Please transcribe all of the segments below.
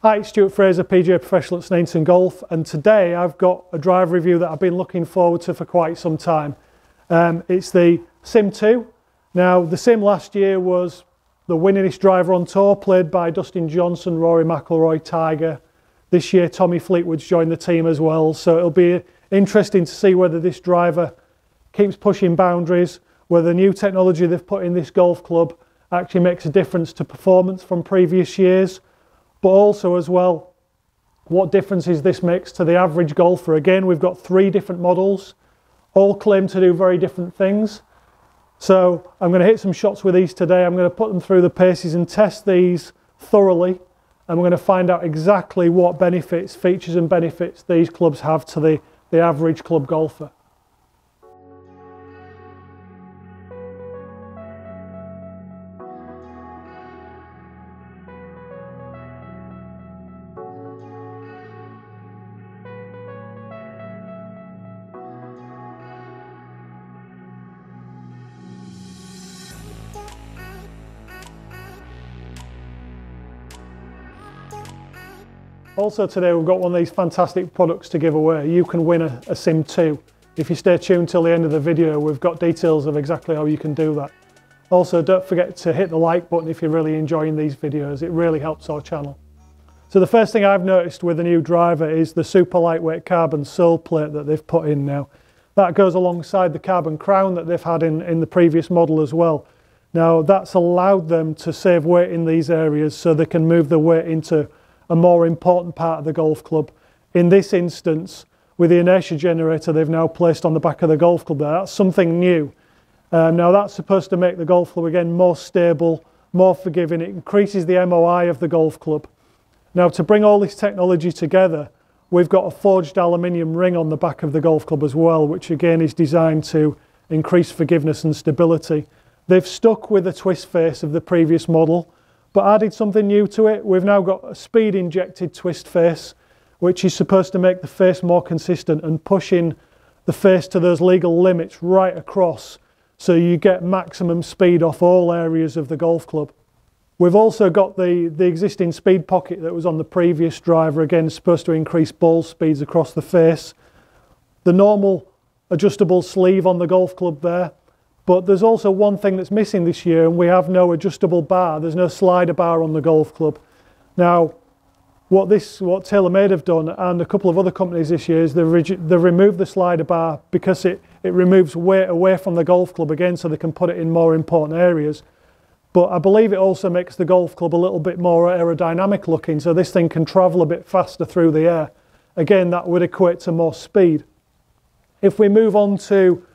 Hi, it's Stewart Fraser, PGA Professional at Sneinton Golf, and today I've got a driver review that I've been looking forward to for quite some time. It's the SIM2. Now, the Sim last year was the winningest driver on tour, played by Dustin Johnson, Rory McIlroy, Tiger. This year, Tommy Fleetwood's joined the team as well, so it'll be interesting to see whether this driver keeps pushing boundaries, whether the new technology they've put in this golf club actually makes a difference to performance from previous years, but also as well, what differences this makes to the average golfer. Again, we've got 3 different models, all claim to do very different things. So I'm going to hit some shots with these today. I'm going to put them through the paces and test these thoroughly, and we're going to find out exactly what benefits, features and benefits these clubs have to the average club golfer. Also today we've got one of these fantastic products to give away. You can win a SIM2. If you stay tuned till the end of the video, we've got details of exactly how you can do that. Also, don't forget to hit the like button if you're really enjoying these videos. It really helps our channel. So the first thing I've noticed with the new driver is the super lightweight carbon sole plate that they've put in now. That goes alongside the carbon crown that they've had in the previous model as well. Now that's allowed them to save weight in these areas so they can move the weight into a more important part of the golf club. In this instance, with the inertia generator they've now placed on the back of the golf club there, that's something new. Now that's supposed to make the golf club again more stable, more forgiving. It increases the MOI of the golf club. Now to bring all this technology together, we've got a forged aluminium ring on the back of the golf club as well, which again is designed to increase forgiveness and stability. They've stuck with the twist face of the previous model, but added something new to it. We've now got a speed injected twist face, which is supposed to make the face more consistent and pushing the face to those legal limits right across, so you get maximum speed off all areas of the golf club. We've also got the existing speed pocket that was on the previous driver, again supposed to increase ball speeds across the face. The normal adjustable sleeve on the golf club there. But there's also one thing that's missing this year, and we have no adjustable bar. There's no slider bar on the golf club. Now, what TaylorMade have done, and a couple of other companies this year, is they've removed the slider bar because it removes weight away from the golf club again, so they can put it in more important areas. But I believe it also makes the golf club a little bit more aerodynamic looking, so this thing can travel a bit faster through the air. Again, that would equate to more speed. If we move on to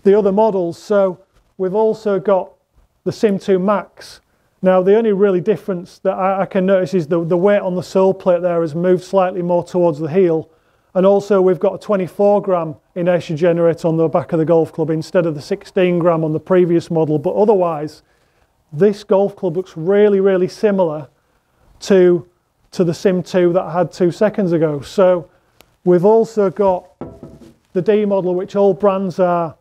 the other models, so we've also got the SIM2 Max. Now the only really difference that I can notice is the weight on the sole plate there has moved slightly more towards the heel, and also we've got a 24 gram inertia generator on the back of the golf club instead of the 16 gram on the previous model. But otherwise this golf club looks really similar to the SIM2 that I had 2 seconds ago. So we've also got the D model, which all brands are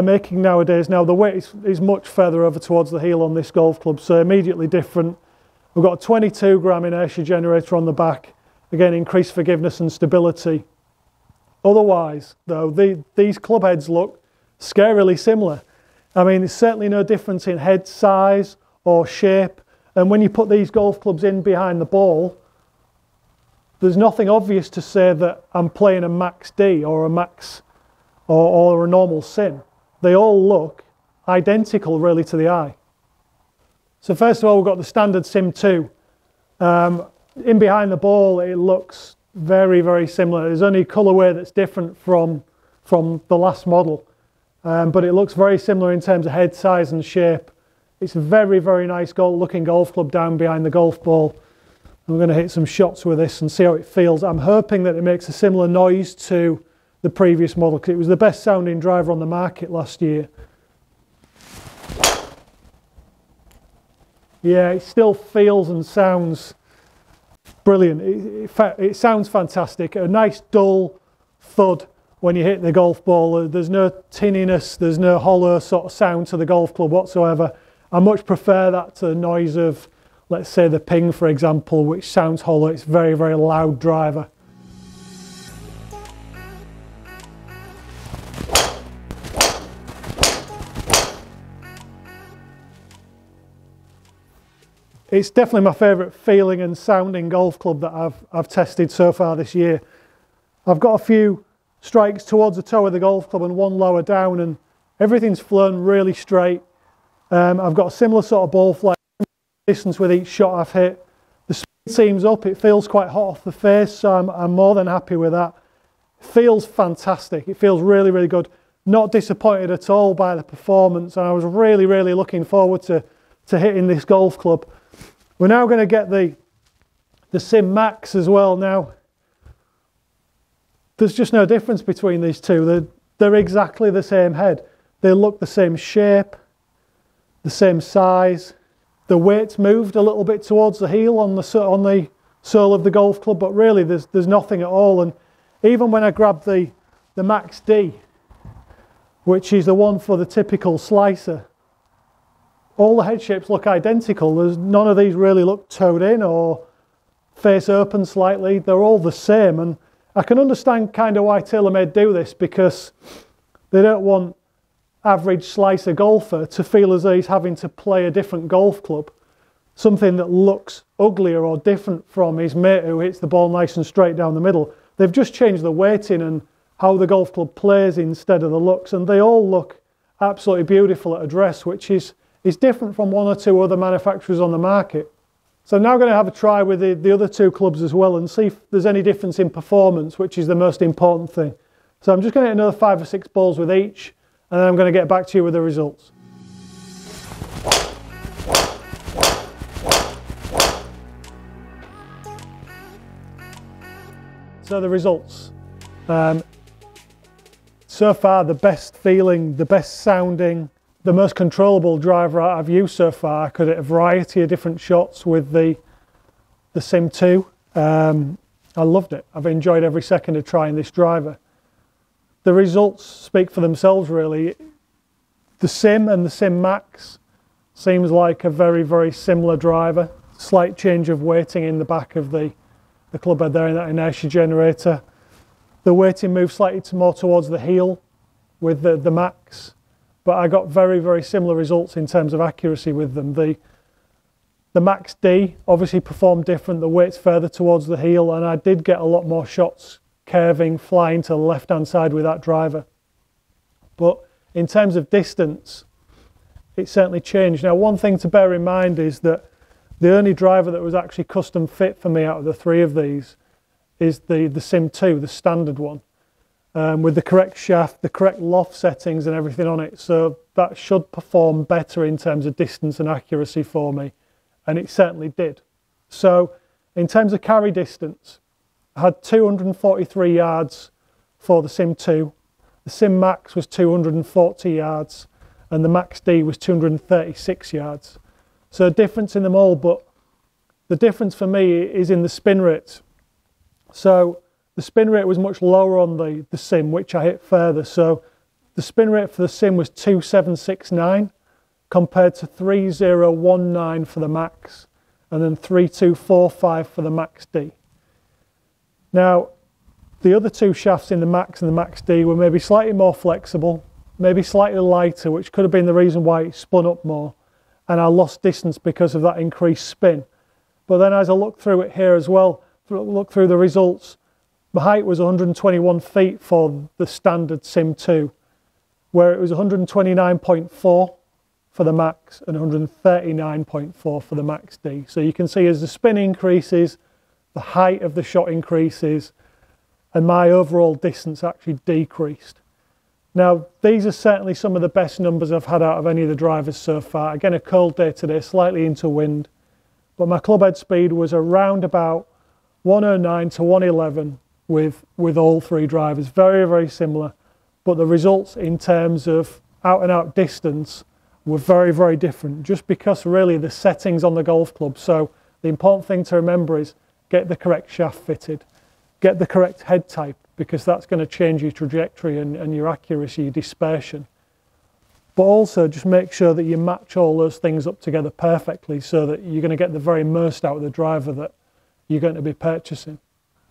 making nowadays. Now the weight is much further over towards the heel on this golf club, so immediately different. We've got a 22 gram inertia generator on the back, again increased forgiveness and stability. Otherwise though, these club heads look scarily similar. I mean, there's certainly no difference in head size or shape, and when you put these golf clubs in behind the ball, there's nothing obvious to say that I'm playing a Max D or a Max or a normal Sim. They all look identical really to the eye. So first of all, we've got the standard SIM2. In behind the ball it looks very similar. There's only a colourway that's different from the last model, but it looks very similar in terms of head size and shape. It's a very nice looking golf club down behind the golf ball. I'm going to hit some shots with this and see how it feels. I'm hoping that it makes a similar noise to the previous model, because it was the best sounding driver on the market last year. Yeah, it still feels and sounds brilliant. It sounds fantastic. A nice dull thud when you hit the golf ball. There's no tinniness, there's no hollow sort of sound to the golf club whatsoever. I much prefer that to the noise of let's say the Ping, for example, which sounds hollow. It's very, very loud driver. It's definitely my favourite feeling and sounding golf club that I've tested so far this year. I've got a few strikes towards the toe of the golf club and one lower down, and everything's flown really straight. I've got a similar sort of ball flight distance with each shot I've hit. The speed seems up, it feels quite hot off the face, so I'm more than happy with that. It feels fantastic, it feels really, really good. Not disappointed at all by the performance, and I was really, really looking forward to hitting this golf club. We're now going to get the Sim Max as well. Now, there's just no difference between these two. They're exactly the same head. They look the same shape, the same size. The weight's moved a little bit towards the heel on the sole of the golf club, but really there's nothing at all. And even when I grab the Max D, which is the one for the typical slicer, all the head shapes look identical. There's none of these really look toed in or face open slightly. They're all the same, and I can understand kind of why TaylorMade do this, because they don't want average slicer golfer to feel as though he's having to play a different golf club, something that looks uglier or different from his mate who hits the ball nice and straight down the middle. They've just changed the weighting and how the golf club plays instead of the looks, and they all look absolutely beautiful at address, which is different from one or two other manufacturers on the market. So I'm now going to have a try with the other two clubs as well and see if there's any difference in performance, which is the most important thing. So I'm just going to hit another 5 or 6 balls with each, and then I'm going to get back to you with the results. So the results. So far, the best feeling, the best sounding, the most controllable driver I've used so far. I could hit a variety of different shots with the SIM2. I loved it. I've enjoyed every second of trying this driver. The results speak for themselves, really. The Sim and the Sim Max seems like a very, very similar driver. Slight change of weighting in the back of the club head there in that inertia generator. The weighting moves slightly more towards the heel with the Max. But I got very, very similar results in terms of accuracy with them. The Max D obviously performed different. The weight's further towards the heel, and I did get a lot more shots curving, flying to the left-hand side with that driver. But in terms of distance, it certainly changed. Now, one thing to bear in mind is that the only driver that was actually custom fit for me out of the 3 of these is the SIM2, the standard one. With the correct shaft, the correct loft settings and everything on it. So that should perform better in terms of distance and accuracy for me. And it certainly did. So in terms of carry distance, I had 243 yards for the SIM2. The Sim Max was 240 yards. And the Max D was 236 yards. So a difference in them all, but the difference for me is in the spin rate. So the spin rate was much lower on the Sim, which I hit further. So the spin rate for the Sim was 2769 compared to 3019 for the Max, and then 3245 for the Max D. Now, the other 2 shafts in the Max and the Max D were maybe slightly more flexible, maybe slightly lighter, which could have been the reason why it spun up more, and I lost distance because of that increased spin. But then as I look through it here as well, look through the results, the height was 121 feet for the standard SIM2, where it was 129.4 for the Max and 139.4 for the Max D. So you can see as the spin increases, the height of the shot increases, and my overall distance actually decreased. Now, these are certainly some of the best numbers I've had out of any of the drivers so far. Again, a cold day today, slightly into wind, but my club head speed was around about 109 to 111 with all 3 drivers. Very, very similar, but the results in terms of out and out distance were very, very different, just because really the settings on the golf club. So the important thing to remember is get the correct shaft fitted, get the correct head type, because that's going to change your trajectory and your accuracy, your dispersion. but also just make sure that you match all those things up together perfectly so that you're going to get the very most out of the driver that you're going to be purchasing.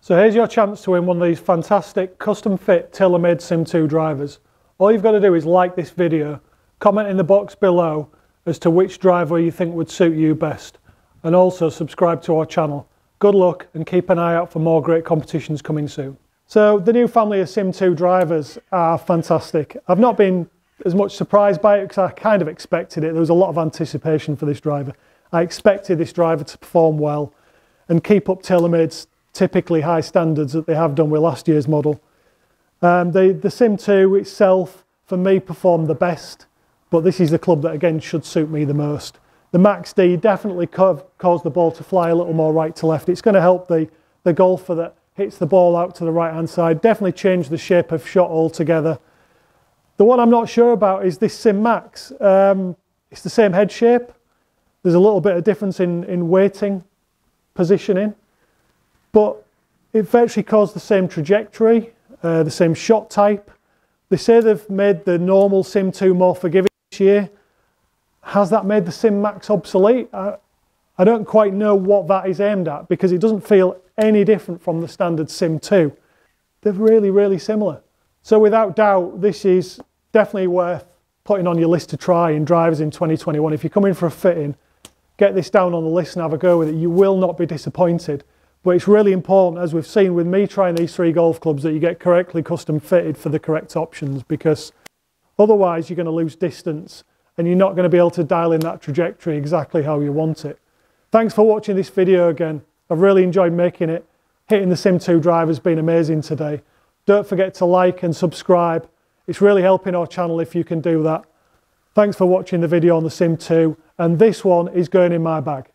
So here's your chance to win one of these fantastic custom fit TaylorMade SIM2 drivers. All you've got to do is like this video, comment in the box below as to which driver you think would suit you best, and also subscribe to our channel. Good luck and keep an eye out for more great competitions coming soon. So the new family of SIM2 drivers are fantastic. I've not been as much surprised by it because I kind of expected it. There was a lot of anticipation for this driver. I expected this driver to perform well and keep up TaylorMade's typically high standards that they have done with last year's model. The SIM2 itself, for me, performed the best, but this is the club that again should suit me the most. The Max D definitely caused the ball to fly a little more right to left. It's going to help the golfer that hits the ball out to the right hand side, definitely change the shape of shot altogether. The one I'm not sure about is this Sim Max. It's the same head shape. There's a little bit of difference in weighting, positioning, but it virtually caused the same trajectory, the same shot type. They say they've made the normal SIM2 more forgiving this year. Has that made the Sim Max obsolete? I don't quite know what that is aimed at because it doesn't feel any different from the standard SIM2. They're really, really similar. So without doubt, this is definitely worth putting on your list to try in drivers in 2021. If you're coming for a fitting, get this down on the list and have a go with it. You will not be disappointed. But it's really important, as we've seen with me trying these 3 golf clubs, that you get correctly custom fitted for the correct options, because otherwise you're going to lose distance and you're not going to be able to dial in that trajectory exactly how you want it. Thanks for watching this video again. I've really enjoyed making it. Hitting the SIM2 driver has been amazing today. Don't forget to like and subscribe. It's really helping our channel if you can do that. Thanks for watching the video on the SIM2, and this one is going in my bag.